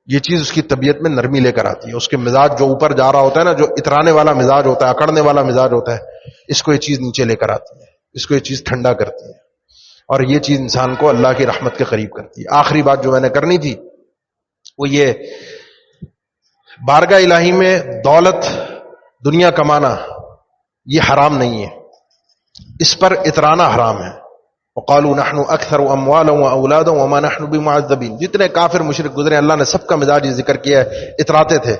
یہ چیز اس کی طبیعت میں نرمی لے کر آتی ہے. اس کے مزاج جو اوپر جا رہا ہوتا ہے نا، جو اترانے والا مزاج ہوتا ہے، اکڑنے والا مزاج ہوتا ہے، اس کو یہ چیز نیچے لے کر آتی ہے، اس کو یہ چیز ٹھنڈا کرتی ہے، اور یہ چیز انسان کو اللہ کی رحمت کے قریب کرتی ہے. آخری بات جو میں نے کرنی تھی وہ یہ، بارگاہ الہی میں دولت دنیا کمانا یہ حرام نہیں ہے، اس پر اترانا حرام ہے. وقالوا نحن اکثر اموالا واولادا وما نحن بمعذبین. جتنے کافر مشرک گزرے اللہ نے سب کا مزاج ذکر کیا ہے، اتراتے تھے.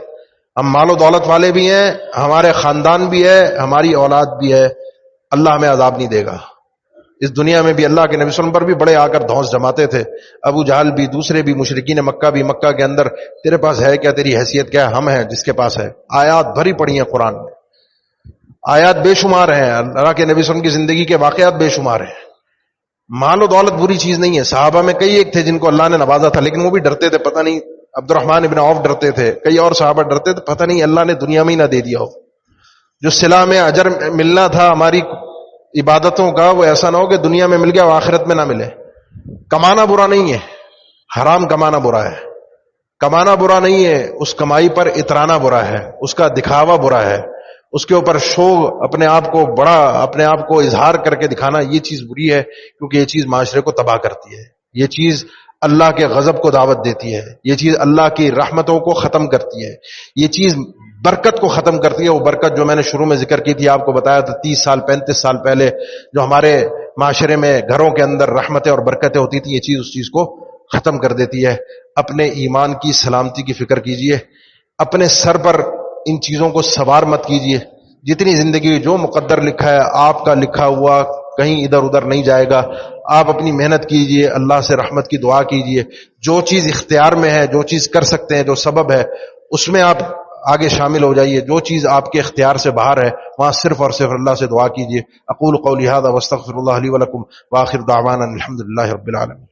ہم مال و دولت والے بھی ہیں، ہمارے خاندان بھی ہے، ہماری اولاد بھی ہے، اللہ ہمیں عذاب نہیں دے گا. اس دنیا میں بھی اللہ کے نبی صلی اللہ علیہ وسلم پر بھی بڑے آ کر دھونس جماتے تھے. ابو جہل بھی، دوسرے بھی مشرکین مکہ بھی، مکہ کے اندر تیرے پاس ہے کیا، تیری حیثیت کیا ہے، ہم ہیں جس کے پاس ہے. آیات بھری پڑی ہیں قرآن میں، آیات بے شمار ہیں، اللہ کے نبی صلی اللہ علیہ وسلم کی زندگی کے واقعات بے شمار ہیں. مال و دولت بری چیز نہیں ہے. صحابہ میں کئی ایک تھے جن کو اللہ نے نوازا تھا، لیکن وہ بھی ڈرتے تھے، پتہ نہیں عبد الرحمن ابن عوف ڈرتے تھے، کئی اور صحابہ ڈرتے تھے، پتہ نہیں اللہ نے دنیا میں ہی نہ دے دیا ہو. جو صلہ میں اجر ملنا تھا ہماری عبادتوں کا، وہ ایسا نہ ہو کہ دنیا میں مل گیا اور آخرت میں نہ ملے. کمانا برا نہیں ہے، حرام کمانا برا ہے. کمانا برا نہیں ہے، اس کمائی پر اترانا برا ہے، اس کا دکھاوا برا ہے، اس کے اوپر شو، اپنے آپ کو بڑا، اپنے آپ کو اظہار کر کے دکھانا، یہ چیز بری ہے، کیونکہ یہ چیز معاشرے کو تباہ کرتی ہے. یہ چیز اللہ کے غضب کو دعوت دیتی ہے، یہ چیز اللہ کی رحمتوں کو ختم کرتی ہے، یہ چیز برکت کو ختم کرتی ہے. وہ برکت جو میں نے شروع میں ذکر کی تھی، آپ کو بتایا تھا 30 سال 35 سال پہلے جو ہمارے معاشرے میں گھروں کے اندر رحمتیں اور برکتیں ہوتی تھی، یہ چیز اس چیز کو ختم کر دیتی ہے. اپنے ایمان کی سلامتی کی فکر کیجئے، اپنے سر پر ان چیزوں کو سوار مت کیجئے. جتنی زندگی جو مقدر لکھا ہے، آپ کا لکھا ہوا کہیں ادھر ادھر نہیں جائے گا. آپ اپنی محنت کیجئے، اللہ سے رحمت کی دعا کیجئے. جو چیز اختیار میں ہے، جو چیز کر سکتے ہیں، جو سبب ہے، اس میں آپ آگے شامل ہو جائیے. جو چیز آپ کے اختیار سے باہر ہے، وہاں صرف اور صرف اللہ سے دعا کیجئے. اقول قولی ھذا واستغفر اللہ لی ولکم، وآخر دعوانا الحمد للہ رب العالمین.